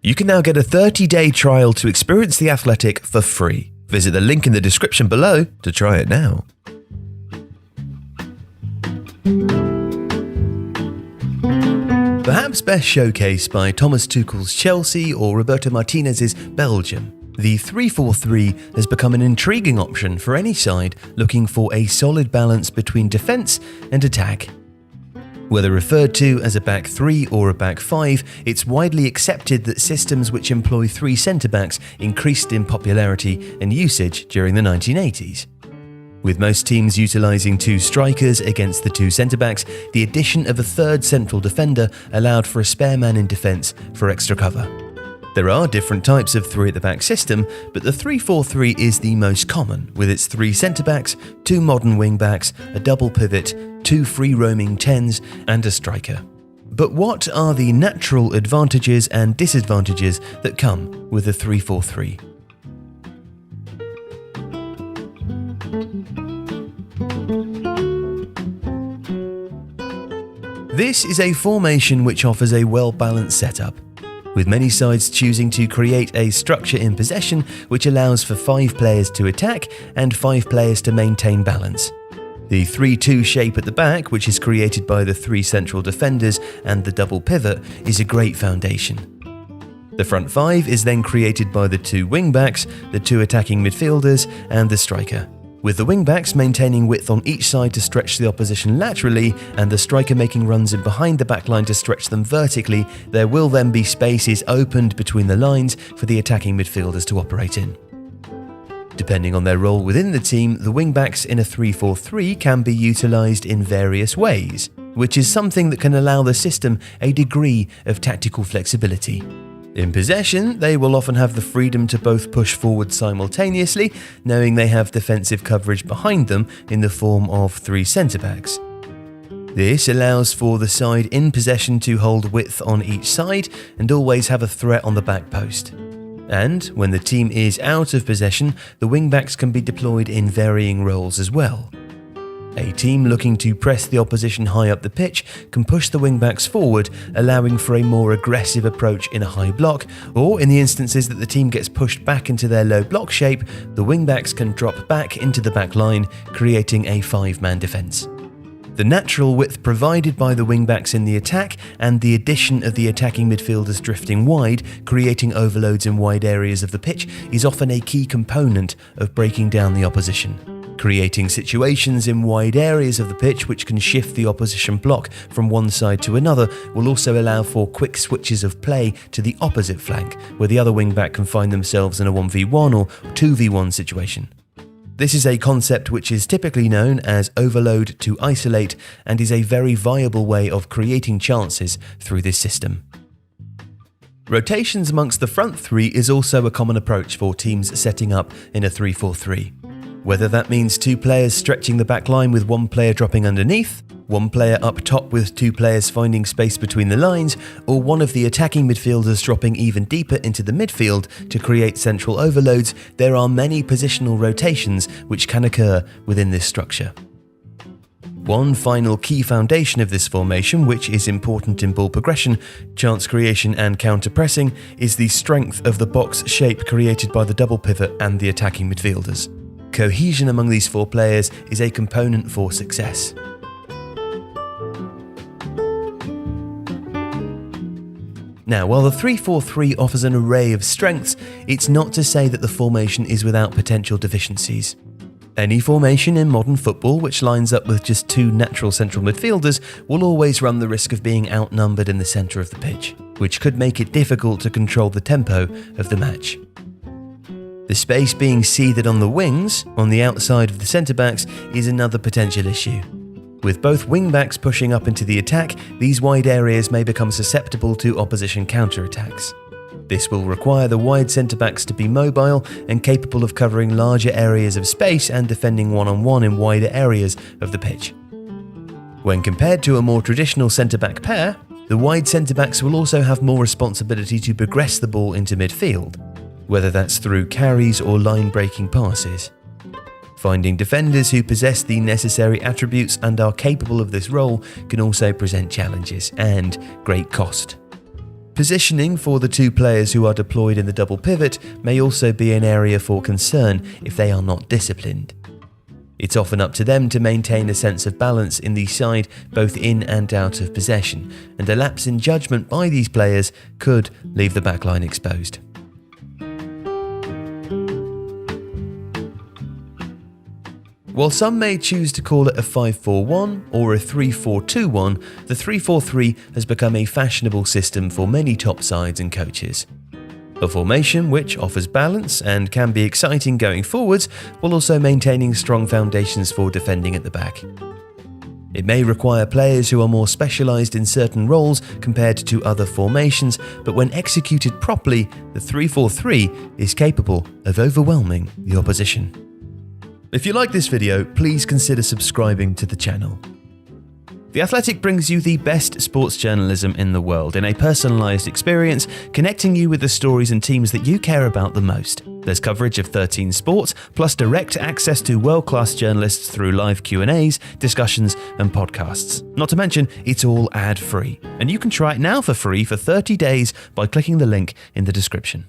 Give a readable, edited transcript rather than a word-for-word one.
You can now get a 30-day trial to experience The Athletic for free. Visit the link in the description below to try it now. Perhaps best showcased by Thomas Tuchel's Chelsea or Roberto Martinez's Belgium, the 3-4-3 has become an intriguing option for any side looking for a solid balance between defence and attack. Whether referred to as a back three or a back five, it's widely accepted that systems which employ three centre-backs increased in popularity and usage during the 1980s. With most teams utilising two strikers against the two centre-backs, the addition of a third central defender allowed for a spare man in defence for extra cover. There are different types of three-at-the-back system, but the 3-4-3 is the most common, with its three centre-backs, two modern wing-backs, a double pivot, two free-roaming 10s, and a striker. But what are the natural advantages and disadvantages that come with the 3-4-3? This is a formation which offers a well-balanced setup, with many sides choosing to create a structure in possession which allows for 5 players to attack and 5 players to maintain balance. The 3-2 shape at the back, which is created by the 3 central defenders and the double pivot, is a great foundation. The front 5 is then created by the 2 wing-backs, the 2 attacking midfielders, and the striker, with the wing-backs maintaining width on each side to stretch the opposition laterally and the striker making runs in behind the backline to stretch them vertically. There will then be spaces opened between the lines for the attacking midfielders to operate in. Depending on their role within the team, the wing-backs in a 3-4-3 can be utilised in various ways, which is something that can allow the system a degree of tactical flexibility. In possession, they will often have the freedom to both push forward simultaneously, knowing they have defensive coverage behind them in the form of 3 centre-backs. This allows for the side in possession to hold width on each side and always have a threat on the back post. And when the team is out of possession, the wing-backs can be deployed in varying roles as well. A team looking to press the opposition high up the pitch can push the wing-backs forward, allowing for a more aggressive approach in a high block, or in the instances that the team gets pushed back into their low block shape, the wing-backs can drop back into the back line, creating a 5-man defence. The natural width provided by the wing-backs in the attack and the addition of the attacking midfielders drifting wide, creating overloads in wide areas of the pitch, is often a key component of breaking down the opposition. Creating situations in wide areas of the pitch which can shift the opposition block from one side to another will also allow for quick switches of play to the opposite flank, where the other wing-back can find themselves in a 1v1 or 2v1 situation. This is a concept which is typically known as overload to isolate and is a very viable way of creating chances through this system. Rotations amongst the front 3 is also a common approach for teams setting up in a 3-4-3. Whether that means 2 players stretching the back line with 1 player dropping underneath, 1 player up top with 2 players finding space between the lines, or one of the attacking midfielders dropping even deeper into the midfield to create central overloads, there are many positional rotations which can occur within this structure. One final key foundation of this formation, which is important in ball progression, chance creation and counter-pressing, is the strength of the box shape created by the double pivot and the attacking midfielders. Cohesion among these 4 players is a component for success. Now, while the 3-4-3 offers an array of strengths, it's not to say that the formation is without potential deficiencies. Any formation in modern football which lines up with just 2 natural central midfielders will always run the risk of being outnumbered in the centre of the pitch, which could make it difficult to control the tempo of the match. The space being ceded on the wings, on the outside of the centre-backs, is another potential issue. With both wing-backs pushing up into the attack, these wide areas may become susceptible to opposition counter-attacks. This will require the wide centre-backs to be mobile and capable of covering larger areas of space and defending one-on-one in wider areas of the pitch. When compared to a more traditional centre-back pair, the wide centre-backs will also have more responsibility to progress the ball into midfield, whether that's through carries or line-breaking passes. Finding defenders who possess the necessary attributes and are capable of this role can also present challenges and great cost. Positioning for the two players who are deployed in the double pivot may also be an area for concern if they are not disciplined. It's often up to them to maintain a sense of balance in the side both in and out of possession, and a lapse in judgment by these players could leave the backline exposed. While some may choose to call it a 5-4-1 or a 3-4-2-1, the 3-4-3 has become a fashionable system for many top sides and coaches. A formation which offers balance and can be exciting going forwards, while also maintaining strong foundations for defending at the back. It may require players who are more specialised in certain roles compared to other formations, but when executed properly, the 3-4-3 is capable of overwhelming the opposition. If you like this video, please consider subscribing to the channel. The Athletic brings you the best sports journalism in the world in a personalised experience, connecting you with the stories and teams that you care about the most. There's coverage of 13 sports, plus direct access to world-class journalists through live Q&As, discussions and podcasts. Not to mention, it's all ad-free. And you can try it now for free for 30 days by clicking the link in the description.